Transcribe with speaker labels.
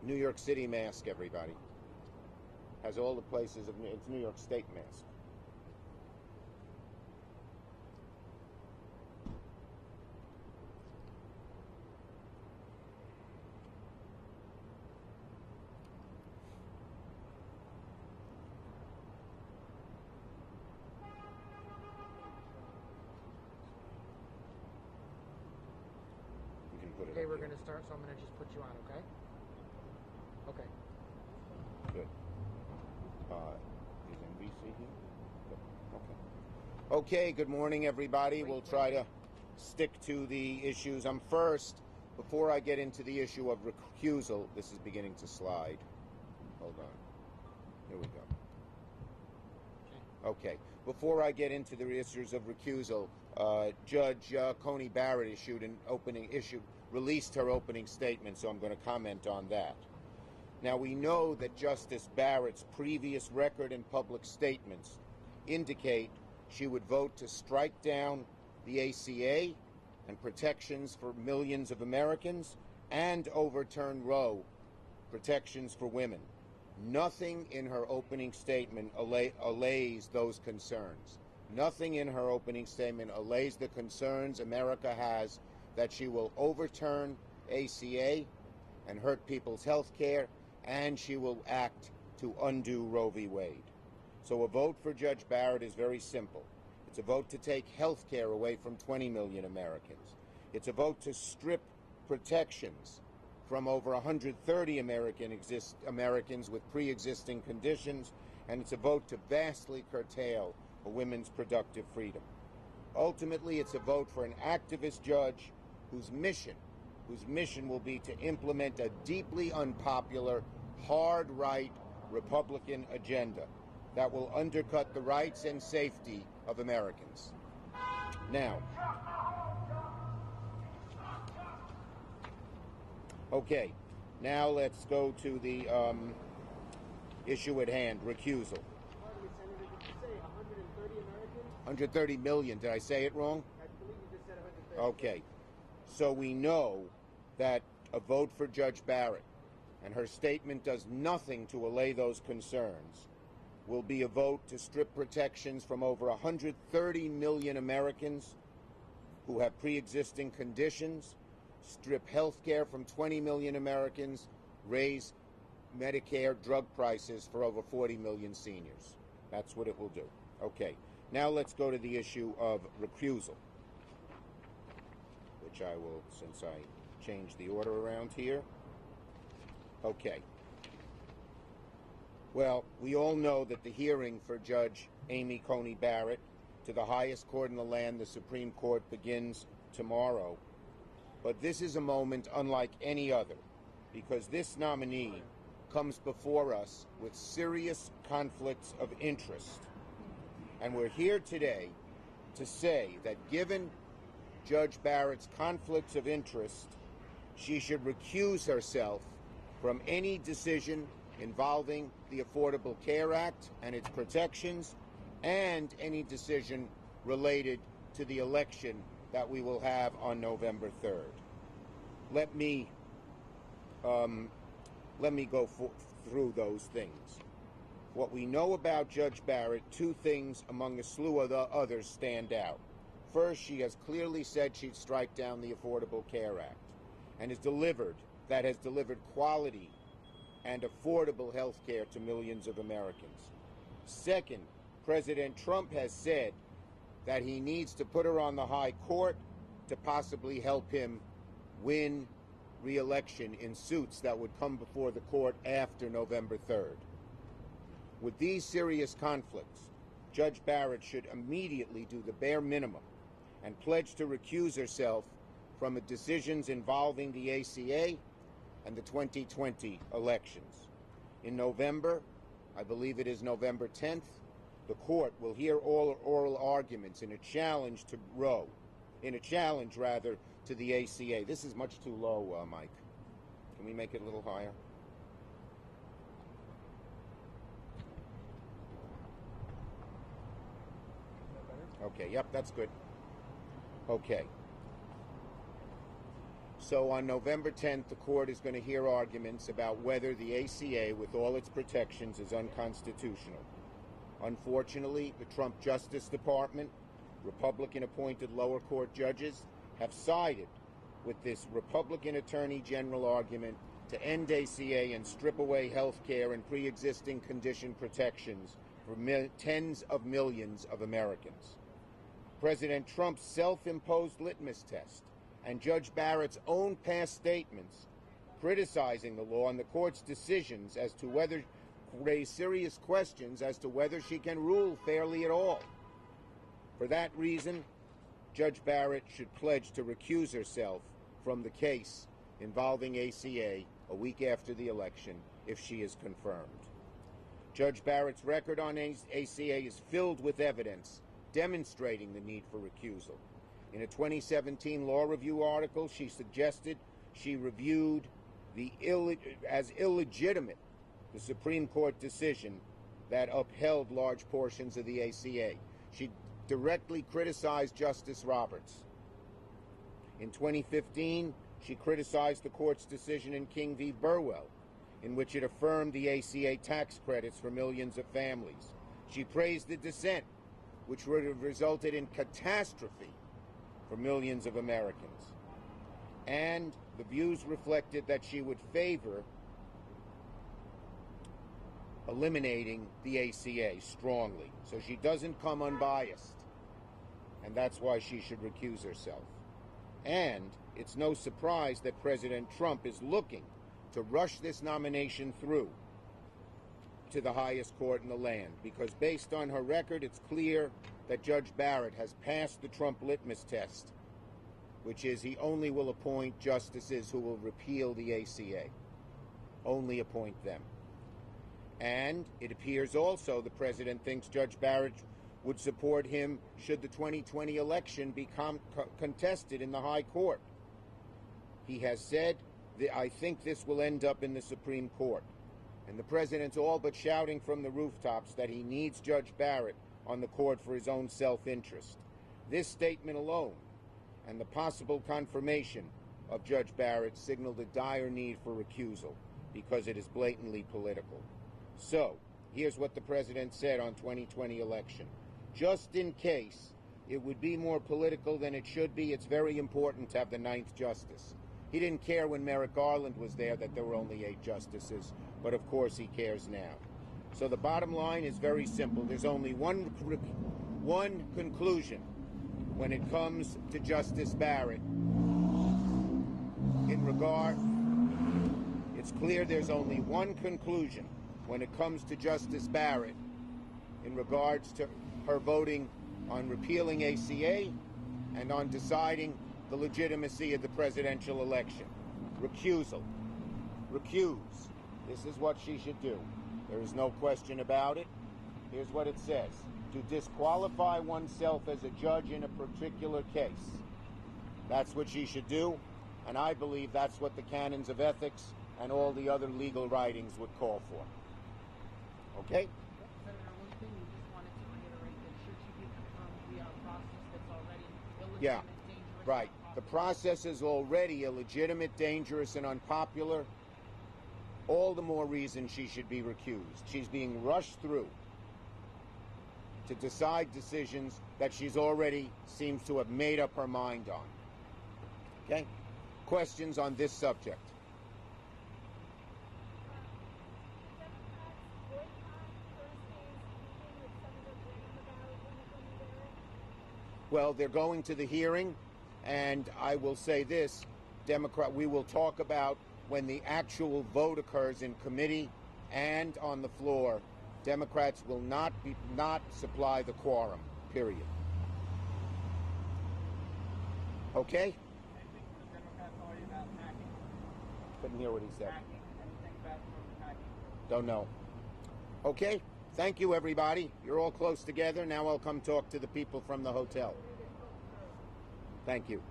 Speaker 1: New York City mask, everybody. Has all the places of it's New York State mask. You can put it.
Speaker 2: Okay, we're going to start, so I'm going to just put you on, okay? Okay.
Speaker 1: Good. Is NBC here? Good. Okay. Okay, good morning, everybody. We'll try to stick to the issues. Before I get into the issue of recusal, this is beginning to slide. Hold on. Here we go. Okay. Before I get into the issues of recusal, Judge Coney Barrett released her opening statement, so I'm going to comment on that. Now, we know that Justice Barrett's previous record and public statements indicate she would vote to strike down the ACA and protections for millions of Americans and overturn Roe, protections for women. Nothing in her opening statement allays those concerns. Nothing in her opening statement allays the concerns America has that she will overturn ACA and hurt people's health care, and she will act to undo Roe v. Wade. So a vote for Judge Barrett is very simple. It's a vote to take health care away from 20 million Americans. It's a vote to strip protections from over 130 Americans with pre-existing conditions, and it's a vote to vastly curtail a women's productive freedom. Ultimately, it's a vote for an activist judge whose mission will be to implement a deeply unpopular, hard-right Republican agenda that will undercut the rights and safety of Americans. Now, okay, now let's go to the issue at hand, recusal.
Speaker 2: Senator, did you say 130 Americans?
Speaker 1: 130 million. Did I say it wrong?
Speaker 2: I believe you just said 130.
Speaker 1: Okay. So we know that a vote for Judge Barrett, and her statement does nothing to allay those concerns, will be a vote to strip protections from over 130 million Americans who have pre-existing conditions, strip health care from 20 million Americans, raise Medicare drug prices for over 40 million seniors. That's what it will do. Okay, now let's go to the issue of recusal, which I will, since I changed the order around here. Okay. Well, we all know that the hearing for Judge Amy Coney Barrett to the highest court in the land, the Supreme Court, begins tomorrow. But this is a moment unlike any other, because this nominee comes before us with serious conflicts of interest. And we're here today to say that given Judge Barrett's conflicts of interest, she should recuse herself from any decision involving the Affordable Care Act and its protections, and any decision related to the election that we will have on November 3rd. Let me go through those things. What we know about Judge Barrett, two things among a slew of the others stand out. First, she has clearly said she'd strike down the Affordable Care Act, and has delivered quality and affordable health care to millions of Americans. Second, President Trump has said that he needs to put her on the high court to possibly help him win re-election in suits that would come before the court after November 3rd. With these serious conflicts, Judge Barrett should immediately do the bare minimum and pledge to recuse herself from decisions involving the ACA and the 2020 elections. In November, I believe it is November 10th, the court will hear all oral arguments in a challenge to Roe, to the ACA. This is much too low, Mike. Can we make it a little higher? Okay, yep, that's good. Okay. So on November 10th, the court is going to hear arguments about whether the ACA, with all its protections, is unconstitutional. Unfortunately, the Trump Justice Department, Republican-appointed lower court judges, have sided with this Republican Attorney General argument to end ACA and strip away health care and pre-existing condition protections for tens of millions of Americans. President Trump's self-imposed litmus test and Judge Barrett's own past statements criticizing the law and the court's decisions as to whether raise serious questions as to whether she can rule fairly at all. For that reason, Judge Barrett should pledge to recuse herself from the case involving ACA a week after the election if she is confirmed. Judge Barrett's record on ACA is filled with evidence demonstrating the need for recusal. In a 2017 Law Review article, she suggested she reviewed as illegitimate the Supreme Court decision that upheld large portions of the ACA. She directly criticized Justice Roberts. In 2015, she criticized the court's decision in King v. Burwell, in which it affirmed the ACA tax credits for millions of families. She praised the dissent, which would have resulted in catastrophe for millions of Americans. And the views reflected that she would favor eliminating the ACA strongly. So she doesn't come unbiased. And that's why she should recuse herself. And it's no surprise that President Trump is looking to rush this nomination through to the highest court in the land, because based on her record, it's clear that Judge Barrett has passed the Trump litmus test, which is he only will appoint justices who will repeal the ACA. Only appoint them. And it appears also the president thinks Judge Barrett would support him should the 2020 election be contested in the high court. He has said that I think this will end up in the Supreme Court. And the president's all but shouting from the rooftops that he needs Judge Barrett on the court for his own self-interest. This statement alone and the possible confirmation of Judge Barrett signaled a dire need for recusal because it is blatantly political. So, here's what the president said on 2020 election. Just in case it would be more political than it should be, it's very important to have the 9th justice. He didn't care when Merrick Garland was there that there were only 8 justices, but of course he cares now. So the bottom line is very simple. There's only one conclusion when it comes to Justice Barrett. It's clear there's only one conclusion when it comes to Justice Barrett in regards to her voting on repealing ACA and on deciding the legitimacy of the presidential election. Recusal. Recuse. This is what she should do. There is no question about it. Here's what it says. To disqualify oneself as a judge in a particular case. That's what she should do, and I believe that's what the canons of ethics and all the other legal writings would call for. Okay?
Speaker 2: Senator, one thing we just wanted to reiterate that should she be confirmed via a process that's already illegitimate, dangerous,
Speaker 1: right. The process is already illegitimate, dangerous, and unpopular. All the more reason she should be recused. She's being rushed through to decide decisions that she's already seems to have made up her mind on. Okay? Questions on this subject? Well, they're going to the hearing, and I will say this, we will talk about when the actual vote occurs in committee and on the floor. Democrats will not supply the quorum, period. Okay?
Speaker 2: Anything from the Democrat Party about hacking?
Speaker 1: Couldn't hear what he said.
Speaker 2: Hacking? Anything about hacking?
Speaker 1: Don't know. Okay? Thank you, everybody. You're all close together. Now I'll come talk to the people from the hotel. Thank you.